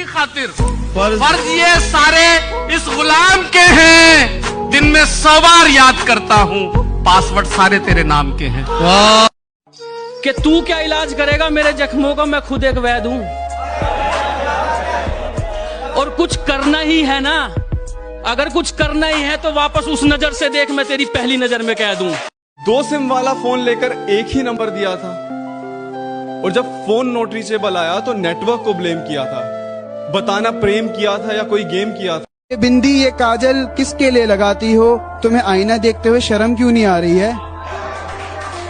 की खातिर फर्ज ये सारे इस गुलाम के हैं, दिन में 100 बार याद करता हूँ, पासवर्ड सारे तेरे नाम के हैं। कि तू क्या इलाज करेगा मेरे जख्मों का, मैं खुद एक वैद हूँ। और कुछ करना ही है ना, अगर कुछ करना ही है तो वापस उस नजर से देख, मैं तेरी पहली नजर में कह दूं। 2 सिम वाला फोन लेकर एक ही नंबर दिया था, और जब फोन नॉट रीचेबल आया तो नेटवर्क को ब्लेम किया था। बताना प्रेम किया था या कोई गेम किया था। ये बिंदी ये काजल किसके लिए लगाती हो? तुम्हें आईना देखते हुए शर्म क्यों नहीं आ रही है?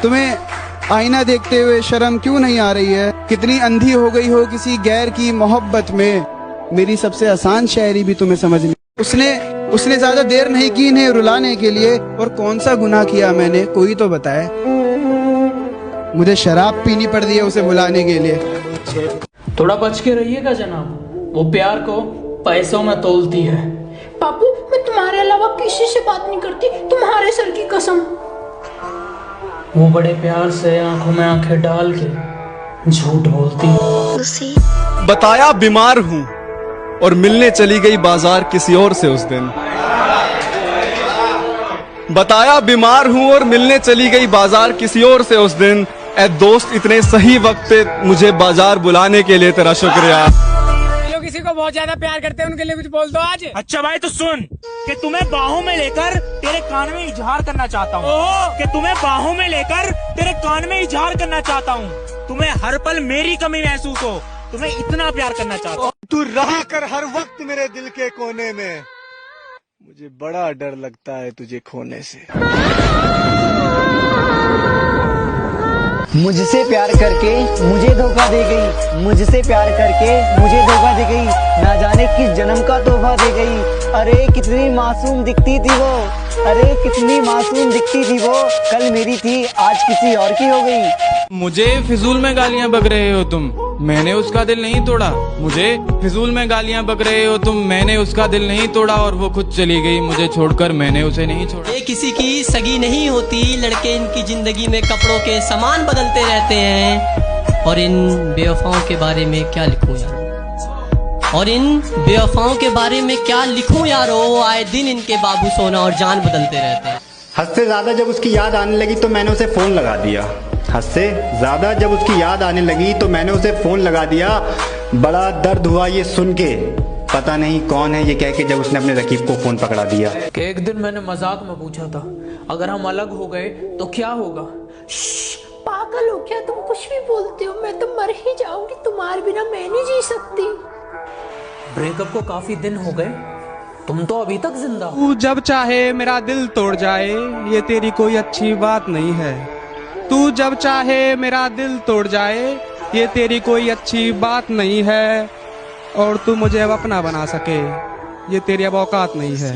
तुम्हें आईना देखते हुए शर्म क्यों नहीं आ रही है? कितनी अंधी हो गई हो किसी गैर की मोहब्बत में। मेरी सबसे आसान शायरी भी तुम्हें समझ नहीं। उसने ज्यादा देर नहीं की इन्हें रुलाने के लिए, और कौन सा गुनाह किया मैंने, कोई तो बताए। मुझे शराब पीनी पड़ रही है उसे बुलाने के लिए। थोड़ा बच के रहिएगा जनाब, वो प्यार को पैसों में तोलती है। पापू मैं तुम्हारे अलावा किसी से बात नहीं करती, तुम्हारे सर की कसम। वो बड़े प्यार से आंखों में आंखें डाल के झूठ बोलती है। बताया बीमार हूँ और मिलने चली गई बाजार किसी और से उस दिन। बताया बीमार हूँ और मिलने चली गई बाजार किसी और से उस दिन। ए दोस्त इतने सही वक्त पे मुझे बाजार बुलाने के लिए तेरा शुक्रिया। जो किसी को बहुत ज्यादा प्यार करते हैं उनके लिए कुछ बोल दो आज। अच्छा भाई तो सुन कि तुम्हें बाहों में लेकर तेरे कान में इजहार करना चाहता हूँ, कि तुम्हें बाहों में लेकर तेरे कान में इजहार करना चाहता हूँ। तुम्हें हर पल मेरी कमी महसूस हो, तुम्हें इतना प्यार करना चाहता हूँ। तू रहा कर हर वक्त मेरे दिल के कोने में, मुझे बड़ा डर लगता है तुझे खोने से। मुझसे प्यार करके मुझे धोखा दे गई, मुझसे प्यार करके मुझे धोखा दे गई, ना जाने किस जन्म का तोहफा दे गई। अरे कितनी मासूम दिखती थी वो, अरे कितनी मासूम दिखती थी वो, कल मेरी थी आज किसी और की हो गई। मुझे फिजूल में गालियां बक रहे हो तुम, मैंने उसका दिल नहीं तोड़ा। मुझे फिजूल में गालियां बक रहे हो तुम, मैंने उसका दिल नहीं तोड़ा, और वो खुद चली गई मुझे छोड़कर, मैंने उसे नहीं छोड़ा। ये किसी की सगी नहीं होती, लड़के इनकी जिंदगी में कपड़ों के सामान बदलते रहते हैं। और इन बेवफाओं के बारे में क्या लिखूं यार, और इन बेवफाओं के बारे में क्या लिखूं यारो, आए दिन इनके बाबू सोना और जान बदलते रहते हैं। हद से ज्यादा जब उसकी याद आने लगी तो मैंने उसे फोन लगा दिया। हद से ज्यादा जब उसकी याद आने लगी तो मैंने उसे फोन लगा दिया। बड़ा दर्द हुआ ये सुन के, पता नहीं कौन है ये कह के, जब उसने अपने रकीब को फोन पकड़ा दिया। कि एक दिन मैंने मजाक में पूछा था, अगर हम अलग हो गए तो क्या होगा? पागल हो क्या तुम, कुछ भी बोलते हो, मैं तो मर ही जाऊंगी, तुम्हारे बिना मैं नहीं जी सकती। ब्रेकअप को काफी दिन हो गए, तुम तो अभी तक जिंदा हो। तू जब चाहे मेरा दिल तोड़ जाए, ये तेरी कोई अच्छी बात नहीं है। तू जब चाहे मेरा दिल तोड़ जाए, ये तेरी कोई अच्छी बात नहीं है। और तू मुझे अब अपना बना सके, ये तेरी अब औकात नहीं है।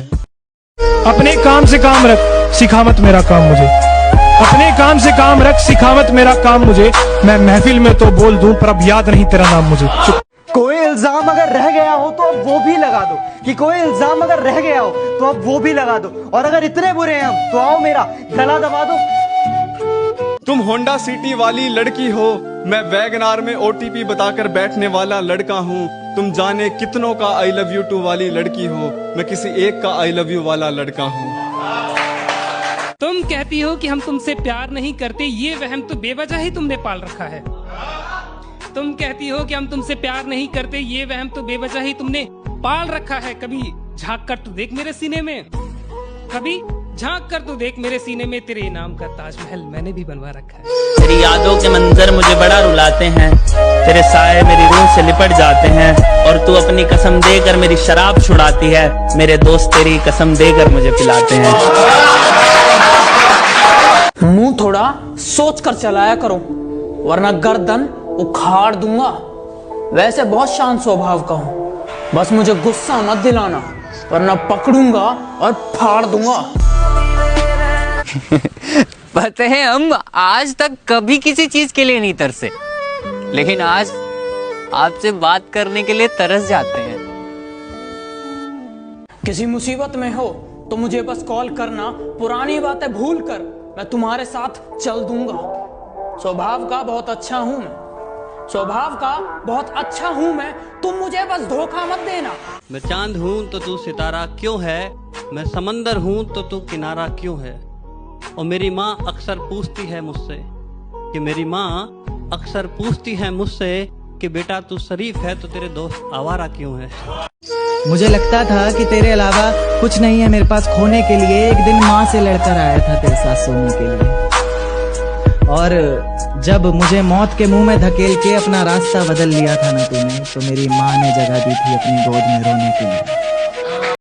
अपने काम से काम रख, सिखा मत मेरा काम मुझे। अपने काम से काम रख, सिखा मत मेरा काम मुझे। मैं महफिल में तो बोल दूं पर अब याद नहीं तेरा नाम मुझे। कोई इल्जाम अगर रह गया हो तो अब वो भी लगा दो, कि कोई इल्जाम अगर रह गया हो तो अब वो भी लगा दो। और अगर इतने बुरे हैं हम तो आओ मेरा गला दबा दो। तुम होंडा सिटी वाली लड़की हो, मैं वैगनार में ओटीपी बताकर बैठने वाला लड़का हूँ। तुम जाने कितनों का आई लव यू टू वाली लड़की हो, मैं किसी एक का आई लव यू वाला लड़का हूँ। तुम कहती हो कि हम तुमसे प्यार नहीं करते, ये वहम तो बेवजह ही तुमने पाल रखा है। तुम कहती हो कि हम तुमसे प्यार नहीं करते, ये वहम तो बेवजह ही तुमने पाल रखा है। कभी झांक कर तो देख मेरे सीने में, कभी झांक कर तो देख मेरे सीने में, तेरे नाम का ताजमहल मैंने भी बनवा रखा है। तेरी यादों के मंजर मुझे बड़ा रुलाते हैं, तेरे साए मेरी रूह से लिपट जाते हैं। और तू अपनी कसम देकर मेरी शराब छुड़ाती है, मेरे दोस्त तेरी कसम देकर मुझे पिलाते हैं। मुंह थोड़ा सोच कर चलाया करो, वरना गर्दन उखाड़ दूंगा। वैसे बहुत शांत स्वभाव का हूँ, बस मुझे गुस्सा मत दिलाना, वरना पकड़ूंगा और फाड़ दूंगा। पता है हम आज तक कभी किसी चीज के लिए नहीं तरसे, लेकिन आज आपसे बात करने के लिए तरस जाते हैं। किसी मुसीबत में हो तो मुझे बस कॉल करना, पुरानी बातें भूल कर मैं तुम्हारे साथ चल दूंगा। स्वभाव का बहुत अच्छा हूं मैं, स्वभाव का बहुत अच्छा हूँ मैं, तुम मुझे बस धोखा मत देना। मैं चांद हूँ तो तू सितारा क्यों है, मैं समंदर हूँ तो तू किनारा क्यों है। और मेरी माँ अक्सर पूछती है मुझसे कि बेटा तू शरीफ है तो तेरे दोस्त आवारा क्यों है। मुझे लगता था कि तेरे अलावा कुछ नहीं है मेरे पास खोने के लिए। एक दिन माँ से लड़कर आया था तेरे साथ सोने के लिए, और जब मुझे मौत के मुंह में धकेल के अपना रास्ता बदल लिया था ना तूने, तो मेरी माँ ने जगह दी थी अपनी गोद में रोने के लिए।